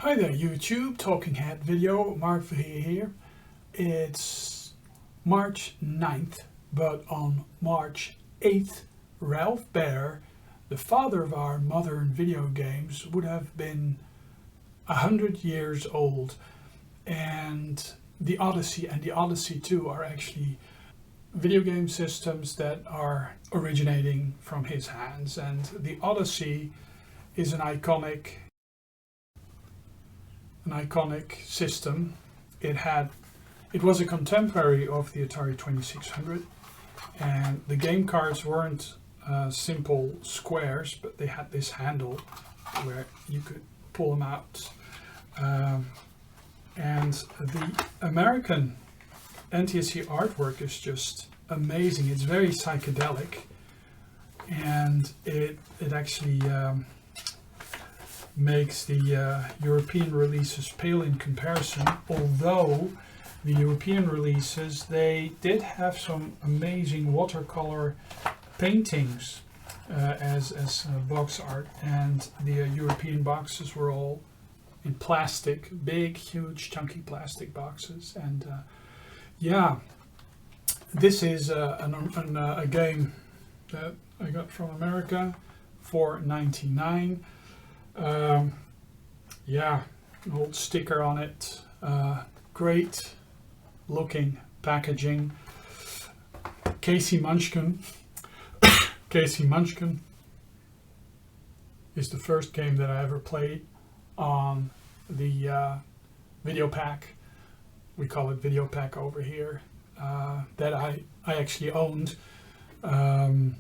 Hi there YouTube, Talking Head video, Mark Verheer here. It's March 9th, but on March 8th, Ralph Baer, the father of our modern video games, would have been 100 years old. And the Odyssey and the Odyssey2 are actually video game systems that are originating from his hands. And the Odyssey is an iconic system. It was a contemporary of the Atari 2600, and the game cards weren't simple squares, but they had this handle where you could pull them out. And the American NTSC artwork is just amazing. It's very psychedelic, and it actually makes the European releases pale in comparison, although the European releases, they did have some amazing watercolor paintings as box art, and the European boxes were all in plastic, big, huge, chunky plastic boxes. And yeah, this is a game that I got from America for $99. Yeah, an old sticker on it, great looking packaging. Casey Munchkin is the first game that I ever played on the Videopac. We call it Videopac over here, that I actually owned. And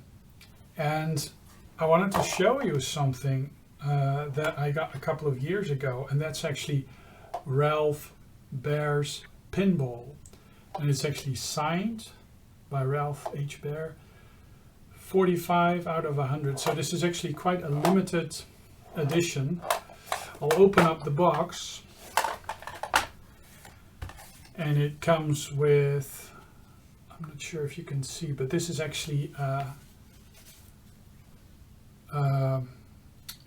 I wanted to show you something that I got a couple of years ago, and that's actually Ralph Baer's Pinball, and it's actually signed by Ralph H. Baer, 45 out of 100. So this is actually quite a limited edition. I'll open up the box, and it comes with, I'm not sure if you can see, but this is actually a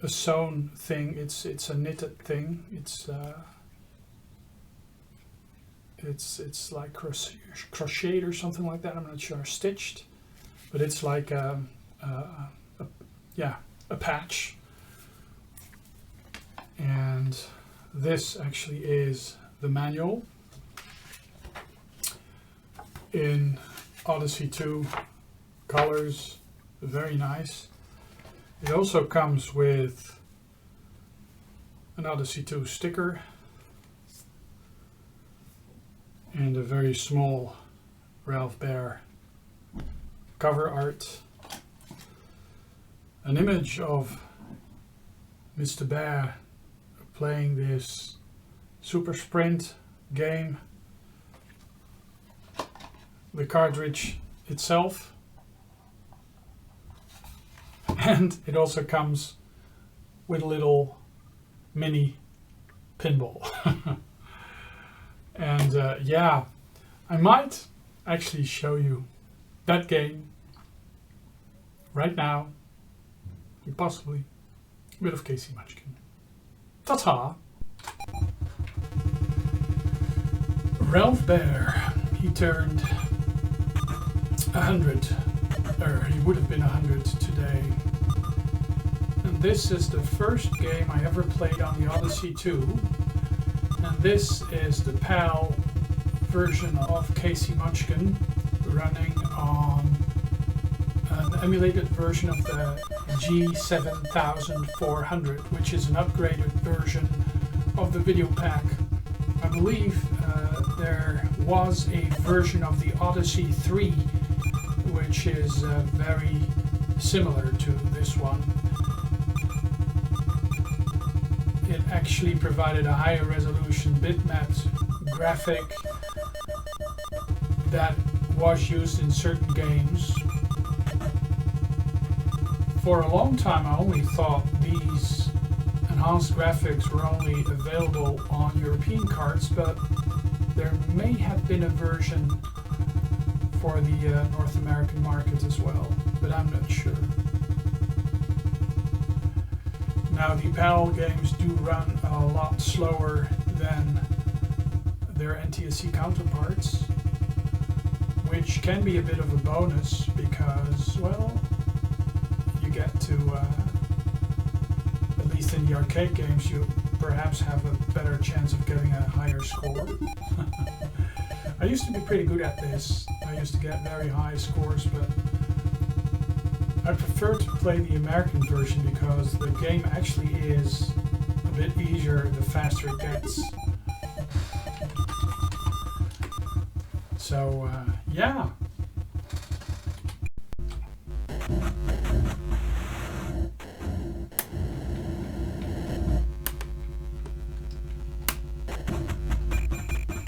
sewn thing. It's a knitted thing. It's like crocheted or something like that. I'm not sure. Stitched, but it's like a patch. And this actually is the manual in Odyssey 2 colors. Very nice. It also comes with an Odyssey 2 sticker and a very small Ralph Baer cover art. An image of Mr. Baer playing this Super Sprint game. The cartridge itself. And it also comes with a little mini pinball. And yeah, I might actually show you that game right now, and possibly a bit of Casey Munchkin. Ta-ta! Ralph Baer, he turned 100, or he would have been 100 today. And this is the first game I ever played on the Odyssey 2. And this is the PAL version of Casey Munchkin, running on an emulated version of the G7400, which is an upgraded version of the Videopac. I believe there was a version of the Odyssey 3, which is very similar to this one. It actually provided a higher resolution bitmapped graphic that was used in certain games. For a long time I only thought these enhanced graphics were only available on European cards, but there may have been a version for the North American market as well, but I'm not sure. Now the PAL games do run a lot slower than their NTSC counterparts, which can be a bit of a bonus because, well, you get to, at least in the arcade games, you perhaps have a better chance of getting a higher score. I used to be pretty good at this. I used to get very high scores, but I prefer to play the American version because the game actually is a bit easier the faster it gets. So, yeah.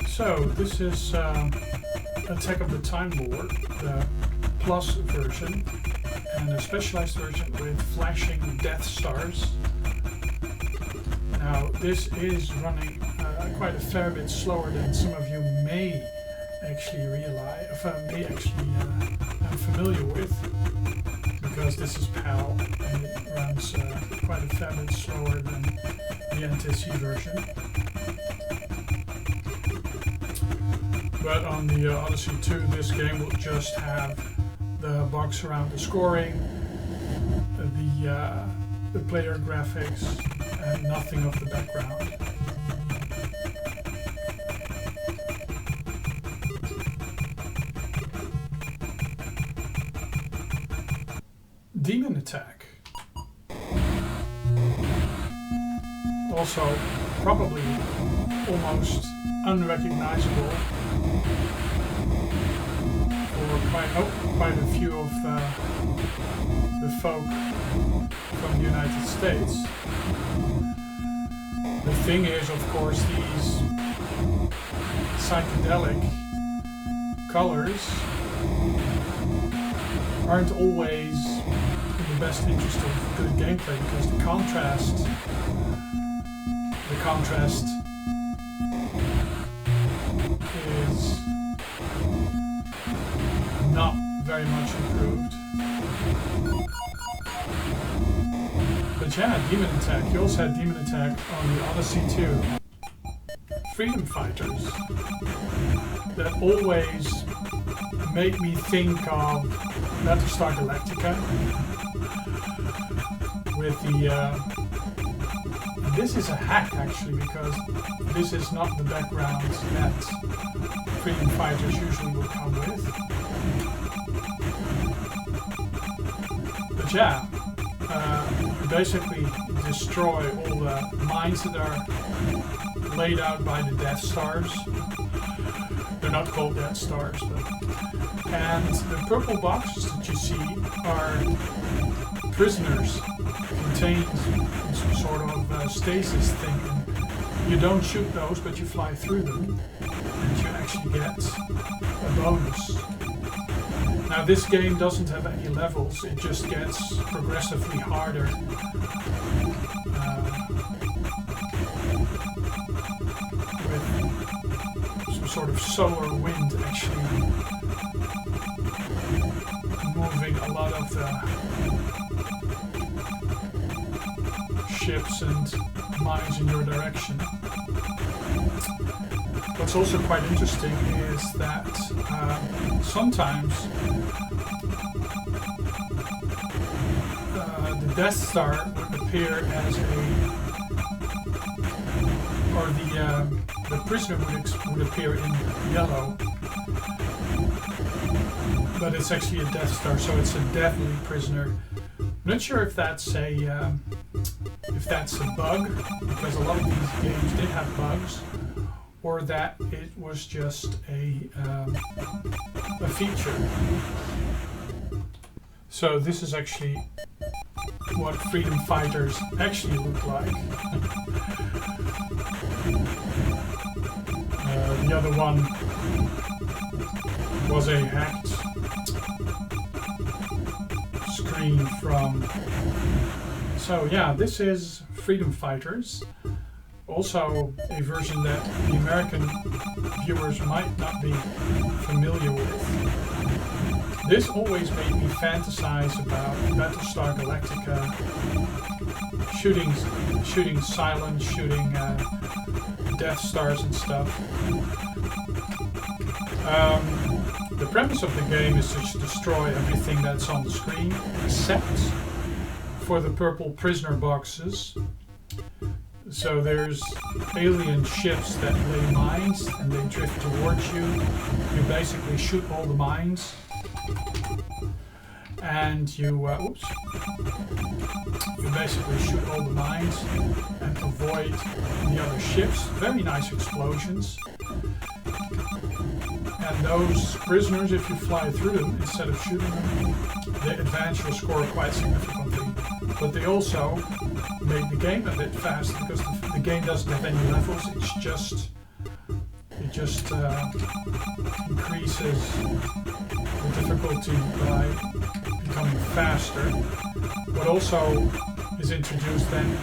So, this is Attack of the Time Lord, the Plus version, and a specialized version with flashing Death Stars. Now, this is running quite a fair bit slower than some of you may actually realize, I'm familiar with, because this is PAL and it runs quite a fair bit slower than the NTSC version. But on the Odyssey 2, this game will just have the box around the scoring, the player graphics, and nothing of the background. Demon Attack. Also, probably almost unrecognizable for quite a few of the folk from the United States. The thing is, of course, these psychedelic colors aren't always in the best interest of good gameplay because the contrast is not very much improved. But yeah, Demon Attack. You also had Demon Attack on the Odyssey 2. Freedom Fighters that always make me think of Battlestar Galactica with the this is a hack actually, because this is not the background that Freedom Fighters usually would come with. But yeah, you basically destroy all the mines that are laid out by the Death Stars. They're not called Death Stars, but... And the purple boxes that you see are prisoners contained in some sort of stasis thing. And you don't shoot those, but you fly through them, and you actually get a bonus. Now this game doesn't have any levels, it just gets progressively harder. With some sort of solar wind actually moving a lot of the ships and mines in your direction. What's also quite interesting is that sometimes the Death Star would appear as the prisoner would appear in yellow, but it's actually a Death Star, so it's a deadly prisoner. I'm not sure if that's a bug, because a lot of these games did have bugs, or that it was just a feature. So this is actually what Freedom Fighters actually look like. The other one was a hacked screen from... So yeah, this is Freedom Fighters. Also a version that the American viewers might not be familiar with. This always made me fantasize about Battlestar Galactica, shooting silence, shooting Death Stars and stuff. The premise of the game is to destroy everything that's on the screen, except for the purple prisoner boxes. So there's alien ships that lay mines and they drift towards you. You basically shoot all the mines. And you basically shoot all the mines and avoid the other ships. Very nice explosions. And those prisoners, if you fly through them instead of shooting them, they advance your score quite significantly. But they also make the game a bit faster because the game doesn't have any levels. It just increases the difficulty by becoming faster. What also is introduced then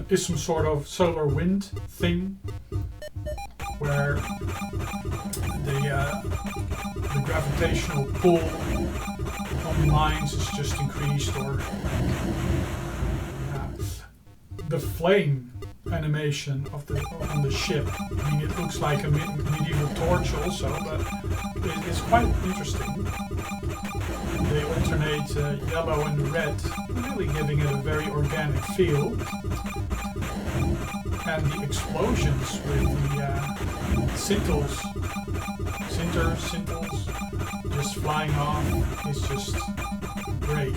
is some sort of solar wind thing where the gravitational pull on the mines is just increased, or the flame animation of on the ship. I mean, it looks like a medieval torch also, but it's quite interesting. They alternate yellow and red, really giving it a very organic feel. And the explosions with the sintels just flying off is just great.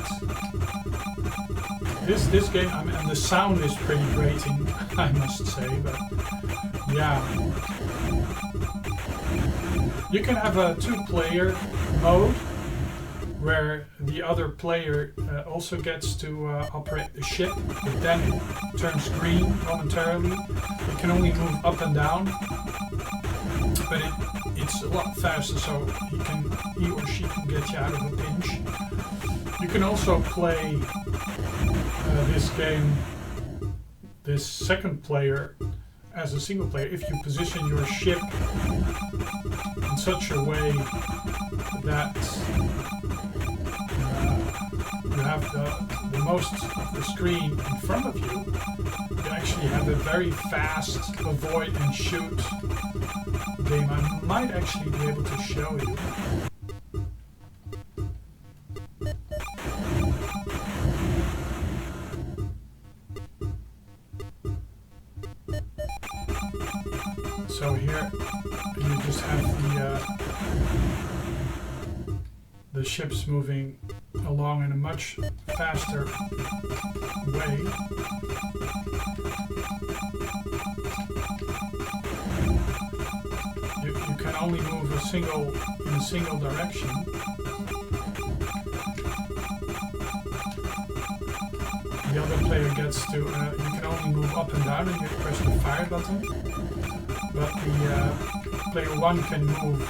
This game, I mean, and the sound is pretty grating, I must say, but yeah. You can have a 2-player mode where the other player also gets to operate the ship, but then it turns green momentarily. It can only move up and down, but it's a lot faster, so he or she can get you out of a pinch. You can also play this game, this second player, as a single player if you position your ship in such a way that you have the most of the screen in front of you. You actually have a very fast avoid and shoot game. I might actually be able to show you. So here you just have the ships moving along in a much faster way. You can only move in a single direction. The other player gets to, you can only move up and down and you press the fire button. But the player 1 can move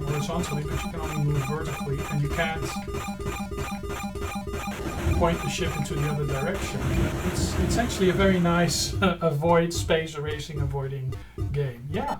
horizontally, but you can only move vertically, and you can't point the ship into the other direction. It's actually a very nice avoid space erasing avoiding game. Yeah.